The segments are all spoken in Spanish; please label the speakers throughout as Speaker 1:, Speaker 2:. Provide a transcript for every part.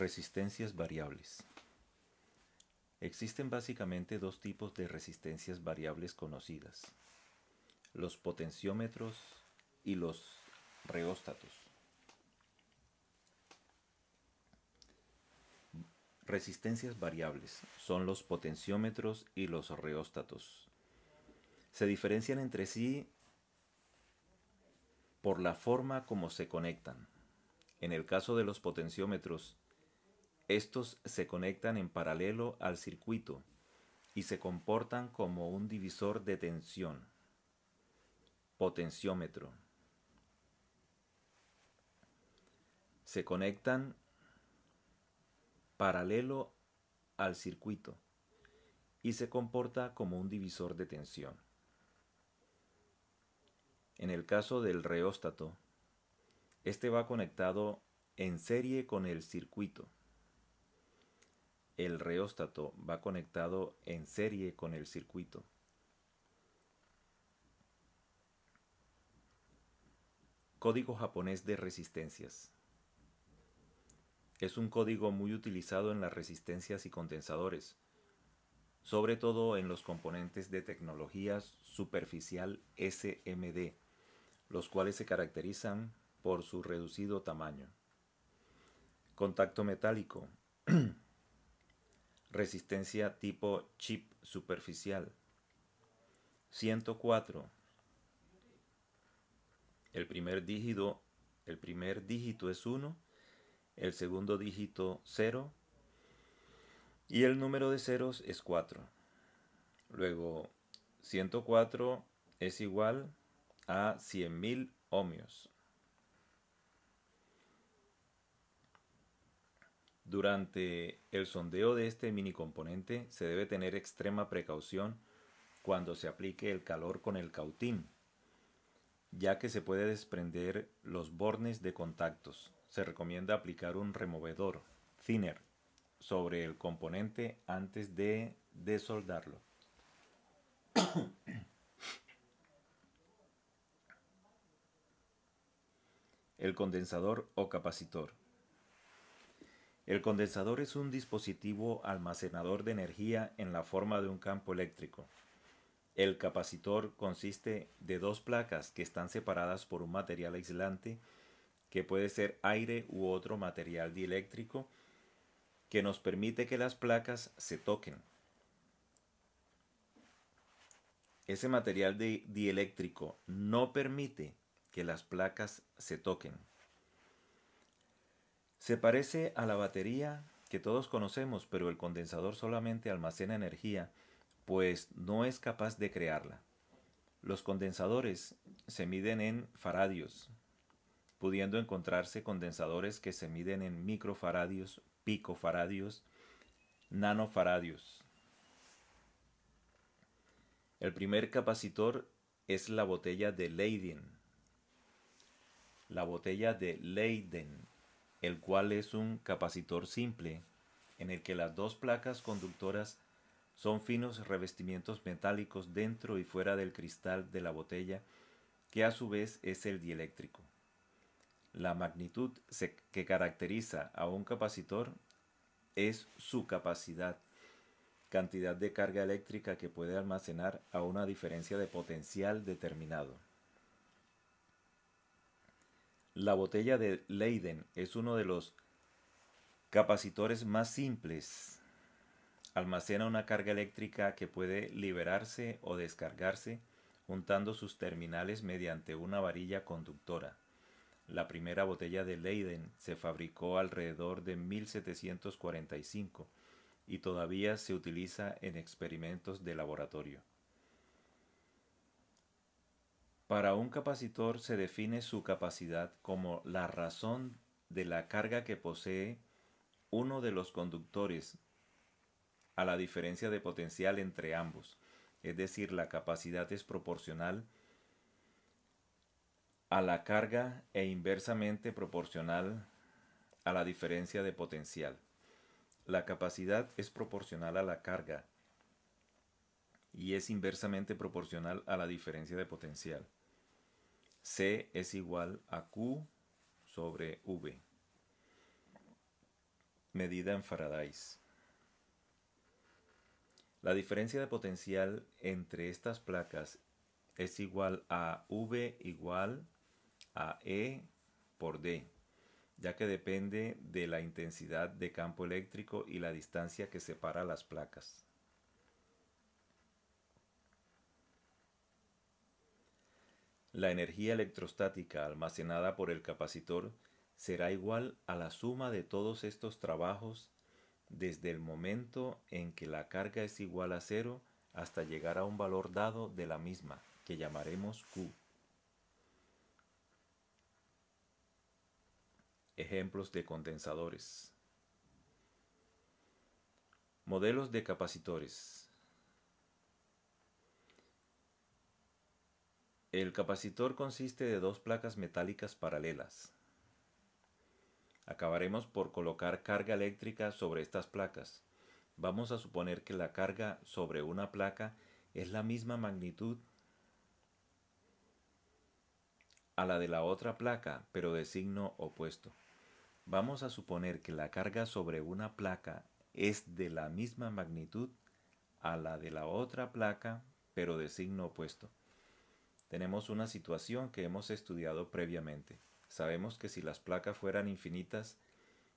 Speaker 1: Resistencias variables. Existen básicamente dos tipos de resistencias variables conocidas: los potenciómetros y los reóstatos. Resistencias variables son los potenciómetros y los reóstatos. Se diferencian entre sí por la forma como se conectan. En el caso de los potenciómetros, estos se conectan en paralelo al circuito y se comportan como un divisor de tensión, potenciómetro. Se conectan paralelo al circuito y se comporta como un divisor de tensión. En el caso del reóstato, este va conectado en serie con el circuito. El reóstato va conectado en serie con el circuito. Código japonés de resistencias. Es un código muy utilizado en las resistencias y condensadores, sobre todo en los componentes de tecnologías superficial SMD, los cuales se caracterizan por su reducido tamaño. Contacto metálico. Resistencia tipo chip superficial. 104. El primer dígito es 1, el segundo dígito 0 y el número de ceros es 4. Luego, 104 es igual a 100.000 ohmios. Durante el sondeo de este mini componente se debe tener extrema precaución cuando se aplique el calor con el cautín, ya que se puede desprender los bornes de contactos. Se recomienda aplicar un removedor, thinner, sobre el componente antes de desoldarlo. El condensador o capacitor. El condensador es un dispositivo almacenador de energía en la forma de un campo eléctrico. El capacitor consiste de dos placas que están separadas por un material aislante, que puede ser aire u otro material dieléctrico, que nos permite que las placas se toquen. Ese material dieléctrico no permite que las placas se toquen. Se parece a la batería que todos conocemos, pero el condensador solamente almacena energía, pues no es capaz de crearla. Los condensadores se miden en faradios, pudiendo encontrarse condensadores que se miden en microfaradios, picofaradios, nanofaradios. El primer capacitor es la botella de Leyden. La botella de Leyden, el cual es un capacitor simple en el que las dos placas conductoras son finos revestimientos metálicos dentro y fuera del cristal de la botella, que a su vez es el dieléctrico. La magnitud que caracteriza a un capacitor es su capacidad, cantidad de carga eléctrica que puede almacenar a una diferencia de potencial determinado. La botella de Leyden es uno de los capacitores más simples. Almacena una carga eléctrica que puede liberarse o descargarse juntando sus terminales mediante una varilla conductora. La primera botella de Leyden se fabricó alrededor de 1745 y todavía se utiliza en experimentos de laboratorio. Para un capacitor se define su capacidad como la razón de la carga que posee uno de los conductores a la diferencia de potencial entre ambos, es decir, la capacidad es proporcional a la carga e inversamente proporcional a la diferencia de potencial. La capacidad es proporcional a la carga y es inversamente proporcional a la diferencia de potencial. C es igual a Q sobre V. medida en faradáis. La diferencia de potencial entre estas placas es igual a V igual a E por D, ya que depende de la intensidad de campo eléctrico y la distancia que separa las placas. La energía electrostática almacenada por el capacitor será igual a la suma de todos estos trabajos desde el momento en que la carga es igual a cero hasta llegar a un valor dado de la misma, que llamaremos Q. Ejemplos de condensadores. Modelos de capacitores. El capacitor consiste de dos placas metálicas paralelas. Acabaremos por colocar carga eléctrica sobre estas placas. Vamos a suponer que la carga sobre una placa es la misma magnitud a la de la otra placa, pero de signo opuesto. Vamos a suponer que la carga sobre una placa es de la misma magnitud a la de la otra placa, pero de signo opuesto. Tenemos una situación que hemos estudiado previamente. Sabemos que si las placas fueran infinitas,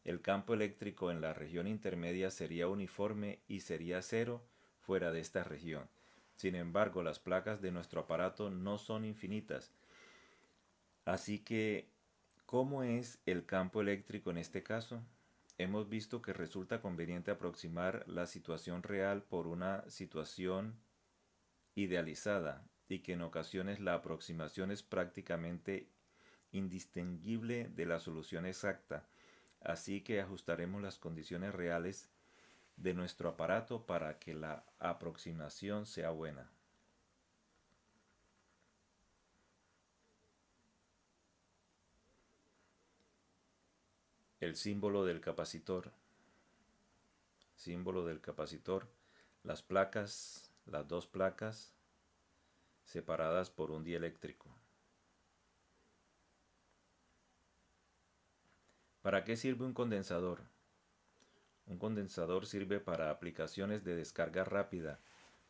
Speaker 1: el campo eléctrico en la región intermedia sería uniforme y sería cero fuera de esta región. Sin embargo, las placas de nuestro aparato no son infinitas. Así que, ¿cómo es el campo eléctrico en este caso? Hemos visto que resulta conveniente aproximar la situación real por una situación idealizada y que en ocasiones la aproximación es prácticamente indistinguible de la solución exacta, así que ajustaremos las condiciones reales de nuestro aparato para que la aproximación sea buena. El símbolo del capacitor. Símbolo del capacitor. Las placas, las dos placas separadas por un dieléctrico. ¿Para qué sirve un condensador? Un condensador sirve para aplicaciones de descarga rápida,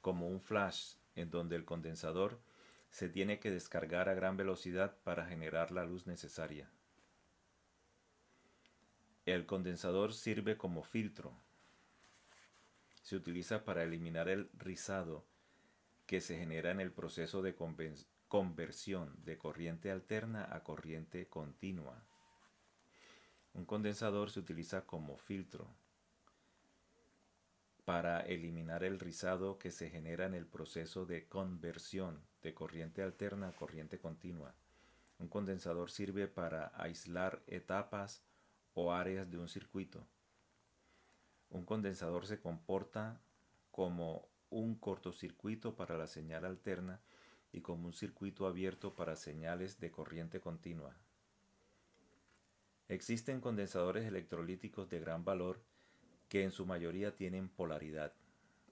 Speaker 1: como un flash, en donde el condensador se tiene que descargar a gran velocidad para generar la luz necesaria. El condensador sirve como filtro. Se utiliza para eliminar el rizado que se genera en el proceso de conversión de corriente alterna a corriente continua. Un condensador se utiliza como filtro para eliminar el rizado que se genera en el proceso de conversión de corriente alterna a corriente continua. Un condensador sirve para aislar etapas o áreas de un circuito. Un condensador se comporta como un cortocircuito para la señal alterna y como un circuito abierto para señales de corriente continua. Existen condensadores electrolíticos de gran valor que en su mayoría tienen polaridad.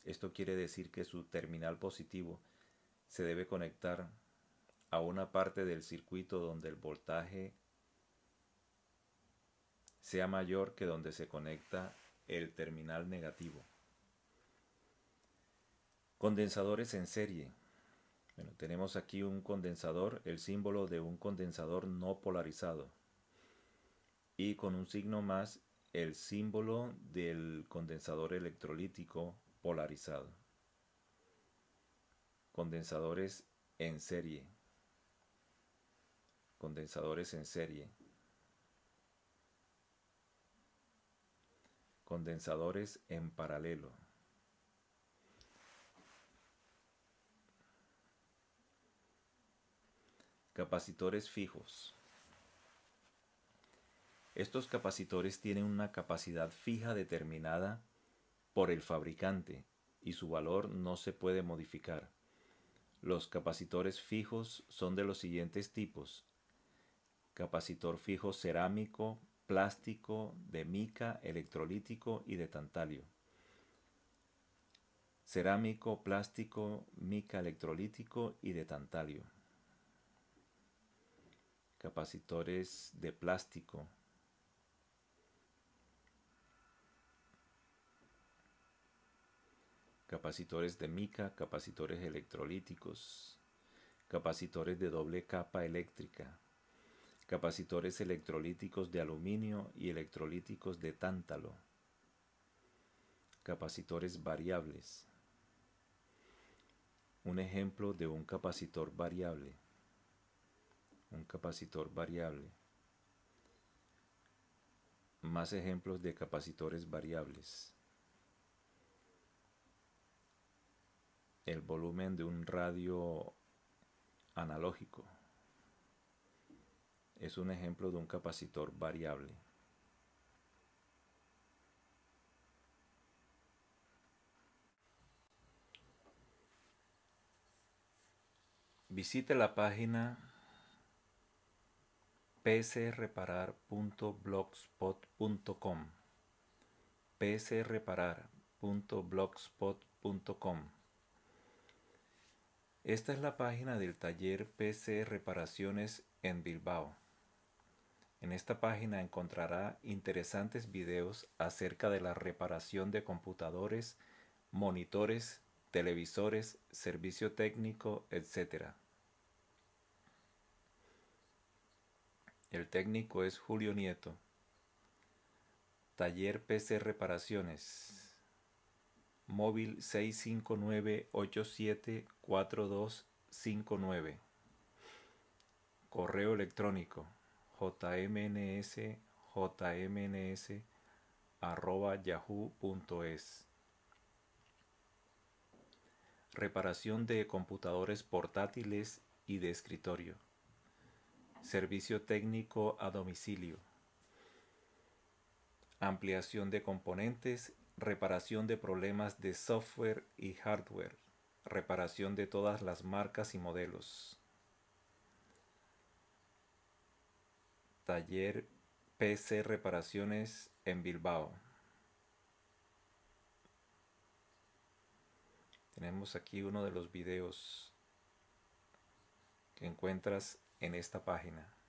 Speaker 1: Esto quiere decir que su terminal positivo se debe conectar a una parte del circuito donde el voltaje sea mayor que donde se conecta el terminal negativo. Condensadores en serie. Bueno, tenemos aquí un condensador, el símbolo de un condensador no polarizado. Y con un signo más, el símbolo del condensador electrolítico polarizado. Condensadores en serie. Condensadores en serie. Condensadores en paralelo. Capacitores fijos. Estos capacitores tienen una capacidad fija determinada por el fabricante y su valor no se puede modificar. Los capacitores fijos son de los siguientes tipos: capacitor fijo cerámico, plástico, de mica, electrolítico y de tantalio. Cerámico, plástico, mica, electrolítico y de tantalio. Capacitores de plástico. capacitores de mica, capacitores electrolíticos, capacitores de doble capa eléctrica, capacitores electrolíticos de aluminio y electrolíticos de tántalo, capacitores variables. Un ejemplo de un capacitor variable. Un capacitor variable. Más ejemplos de capacitores variables. El volumen de un radio analógico es un ejemplo de un capacitor variable. Visite la página pcreparar.blogspot.com pcreparar.blogspot.com. Esta es la página del taller PC Reparaciones en Bilbao. En esta página encontrará interesantes videos acerca de la reparación de computadores, monitores, televisores, servicio técnico, etc. El técnico es Julio Nieto. Taller PC Reparaciones. Móvil 659-874259. Correo electrónico jmns@yahoo.es. Reparación de computadores portátiles y de escritorio. Servicio técnico a domicilio. Ampliación de componentes, reparación de problemas de software y hardware, reparación de todas las marcas y modelos. Taller PC Reparaciones en Bilbao. Tenemos aquí uno de los videos que encuentras en esta página.